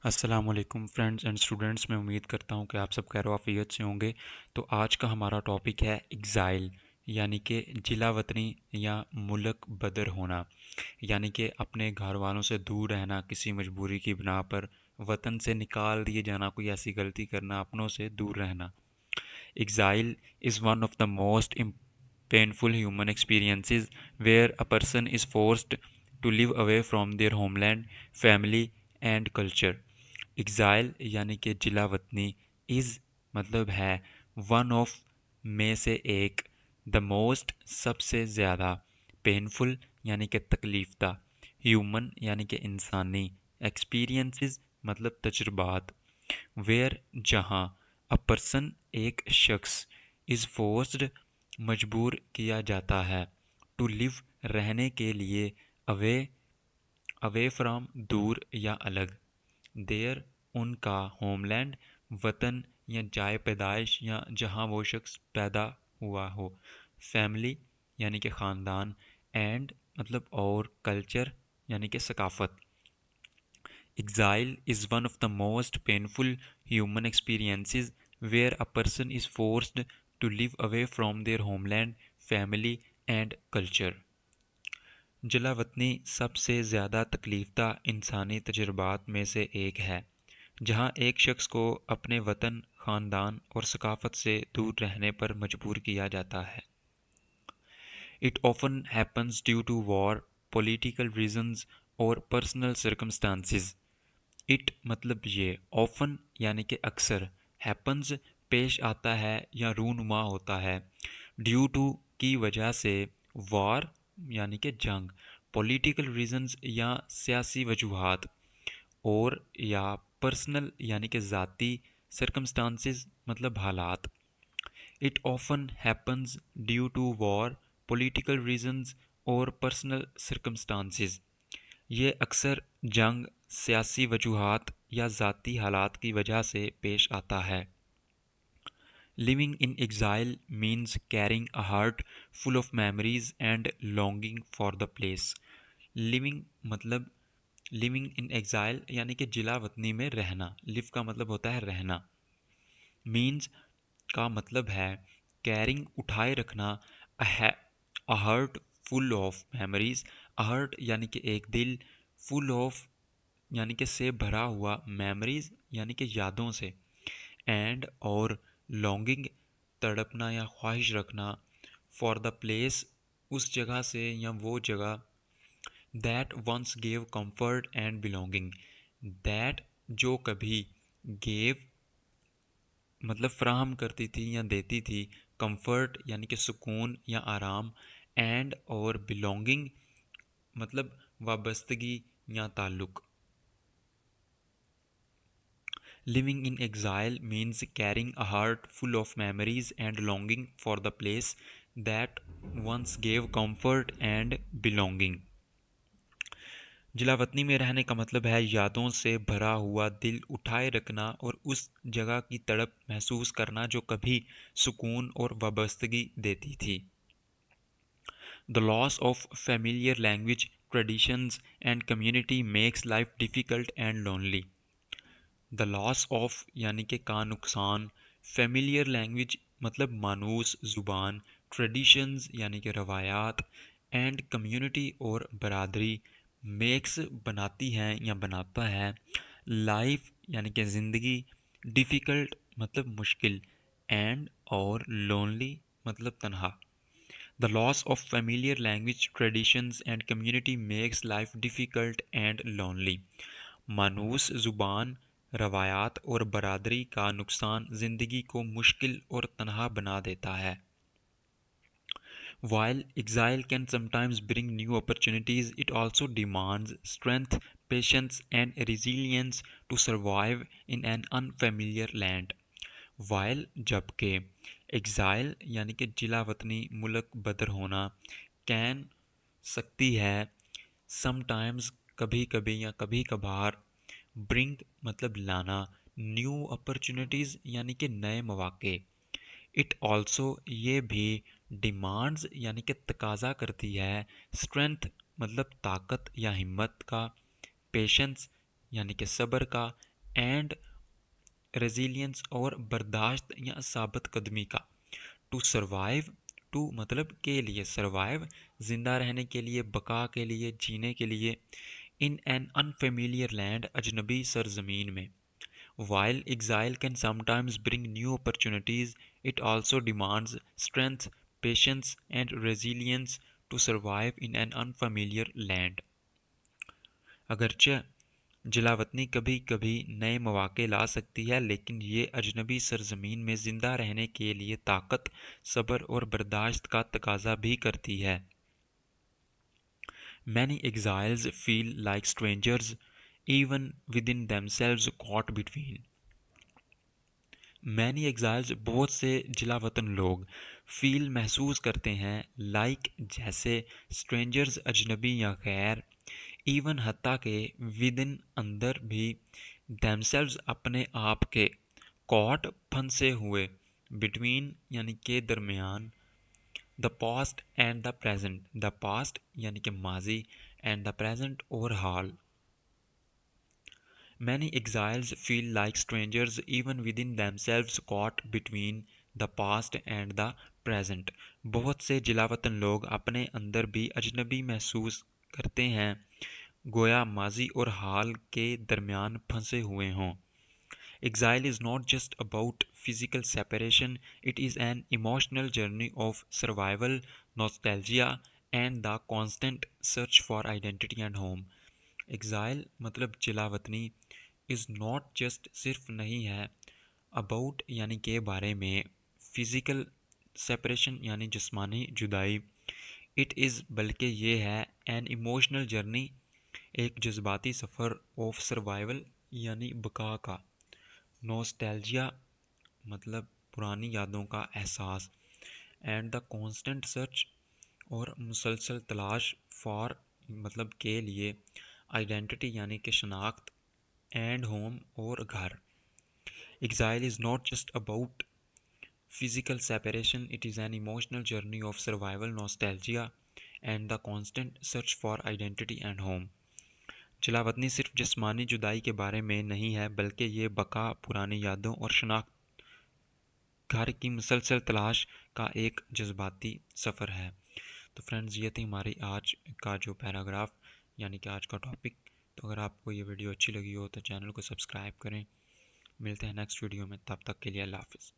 अस्सलाम वालेकुम friends and students. मैं उम्मीद करता हूँ कि आप सब खैर आफियत से होंगे। तो आज का हमारा टॉपिक है एग्ज़ाइल, यानी कि जिला वतनी या मुल्क बदर होना, यानी कि अपने घर वालों से दूर रहना, किसी मजबूरी की बिना पर वतन से निकाल दिए जाना, कोई ऐसी गलती करना, अपनों से दूर रहना। Exile is one of the most painful human experiences where a person is forced to live away from their homeland, family and culture. Exile यानी कि जिला वतनी इज़ मतलब है वन ऑफ में से एक, द मोस्ट सबसे ज़्यादा, पेनफुल यानी कि तकलीफ़दा, ह्यूमन यानी कि इंसानी, एक्सपीरियंसेस मतलब तजुर्बात, वेयर जहाँ अ पर्सन एक शख्स इज़ फोर्स्ड मजबूर किया जाता है, टू लिव रहने के लिए, अवे अवे फ्रॉम दूर या अलग, देयर उनका होमलैंड वतन या जाए पैदाइश या जहाँ वो शख्स पैदा हुआ हो, फैमिली यानी कि ख़ानदान, एंड मतलब और कल्चर यानी कि सकाफ़त। Exile is one of the most painful human experiences where a person is forced to live away from their homeland, family and culture. जिला वतनी सबसे ज़्यादा तकलीफ़दा इंसानी तजुर्बात में से एक है, जहाँ एक शख्स को अपने वतन, ख़ानदान और सकाफ़त से दूर रहने पर मजबूर किया जाता है। It often happens due to war, political reasons और personal circumstances. इट मतलब ये, ऑफन यानी कि अक्सर, हैपन्स पेश आता है या रूनुमा होता है, ड्यू टू की वजह से, वार यानी कि जंग, पॉलिटिकल रीजंस या सियासी वजूहात, और या पर्सनल यानी कि ज़ाती, सर्कमस्टांसिस मतलब हालात। It often happens due to war, political reasons और पर्सनल सर्कमस्टांसिस। ये अक्सर जंग, सियासी वजूहात या ज़ाती हालात की वजह से पेश आता है। Living in exile means carrying a heart full of memories and longing for the place. Living मतलब लिविंग इन एग्ज़ाइल यानी कि जिला वतनी में रहना। लिव का मतलब होता है रहना। मीन्स का मतलब है कैरिंग उठाए रखना, a heart full of memories, heart यानी कि एक दिल, फुल ऑफ यानी कि से भरा हुआ, मेमोरीज यानी कि यादों से, एंड और लॉन्गिंग तड़पना या ख्वाहिश रखना, फॉर द प्लेस उस जगह से या वो जगह, that once gave comfort and belonging, that जो कभी, गेव मतलब फ्राहम करती थी या देती थी, कंफर्ट यानी कि सुकून या आराम, एंड और बिलोंगिंग मतलब वाबस्तगी या ताल्लुक़। Living in exile means carrying a heart full of memories and longing for the place that once gave comfort and belonging. जिलावतनी में रहने का मतलब है यादों से भरा हुआ दिल उठाए रखना और उस जगह की तड़प महसूस करना जो कभी सुकून और वाबस्तगी देती थी। The loss of familiar language, traditions and community makes life difficult and lonely. The loss of यानी कि का नुकसान, फेमिलियर लैंग्वेज मतलब मानूस ज़ुबान, ट्रेडिशंस यानी कि रवायात, एंड कम्युनिटी और बरादरी, मेक्स बनाती हैं या बनाता है, लाइफ यानी कि ज़िंदगी, डिफ़िकल्ट मतलब मुश्किल, एंड और लोनली मतलब तन्हा। The loss of familiar language, traditions and community makes life difficult and lonely. मानूस ज़ुबान, रवायात और बरादरी का नुकसान ज़िंदगी को मुश्किल और तन्हा बना देता है। While exile can sometimes bring new opportunities, it also demands strength, patience and resilience to survive in an unfamiliar land. While जबकि exile यानी कि जिला वतनी मुल्क बदर होना, कैन सकती है, समटाइम्स कभी कभी या कभी कभार, ब्रिंग मतलब लाना, न्यू अपॉर्चुनिटीज़ यानी कि नए मौके। इट ऑल्सो ये भी, डिमांड्स यानी कि तकाजा करती है, स्ट्रेंथ मतलब ताकत या हिम्मत का, पेशेंस यानी कि सब्र का, एंड रेजिलियंस और बर्दाश्त या साबित कदमी का। टू सर्वाइव, टू मतलब के लिए, सर्वाइव जिंदा रहने के लिए, बका के लिए, जीने के लिए, इन एन अनफेमिलियर लैंड अजनबी सरजमीन में। While exile can sometimes bring new opportunities, it also demands strength, patience and resilience to survive in an unfamiliar land. अगरचे जलावतनी कभी कभी नए मौके ला सकती है, लेकिन ये अजनबी सरजमीन में ज़िंदा रहने के लिए ताकत, सब्र और बर्दाश्त का तकाजा भी करती है। Many exiles feel like strangers even within themselves caught between. Many exiles बहुत से जलावतन लोग फील महसूस करते हैं लाइक जैसे स्ट्रेंजर्स अजनबी या गैर, इवन हत्ता के विद इन अंदर भी, themselves अपने आप के, कॉट फंसे हुए, बिटवीन यानी के दरमियान, the past and the present, the past यानी कि माजी एंड द प्रेजेंट और हाल। Many exiles feel like strangers even within themselves caught between the past and the present. बहुत से जिलावतन लोग अपने अंदर भी अजनबी महसूस करते हैं, गोया माजी और हाल के दरमियान फंसे हुए हों। Exile is not just about physical separation, it is an emotional journey of survival, nostalgia, and the constant search for identity and home. Exile मतलब जिलावतनी इज़ नॉट जस्ट सिर्फ नहीं है अबाउट यानी के बारे में, फिज़िकल सेपरेशन यानी जिस्मानी जुदाई, इट इज़ बल्कि ये है एन इमोशनल जर्नी, एक जज्बाती सफ़र, ऑफ सर्वाइवल यानी बका का, नॉस्टैल्जिया मतलब पुरानी यादों का एहसास, एंड द कॉन्स्टेंट सर्च और मुसलसल तलाश, फॉर मतलब के लिए, आइडेंटिटी यानी कि शनाख्त, एंड होम और घर। Exile is not just about physical separation, it is an emotional journey of survival, nostalgia and the constant search for identity and home. जलावतनी सिर्फ जिस्मानी जुदाई के बारे में नहीं है, बल्कि ये बका, पुरानी यादों और शनाख्त, घर की मुसलसल तलाश का एक जज्बाती सफ़र है। तो फ्रेंड्स, ये थी हमारी आज का जो पैराग्राफ यानी कि आज का टॉपिक। तो अगर आपको ये वीडियो अच्छी लगी हो तो चैनल को सब्सक्राइब करें। मिलते हैं नेक्स्ट वीडियो में, तब तक के लिए अल्लाह हाफ़िज़।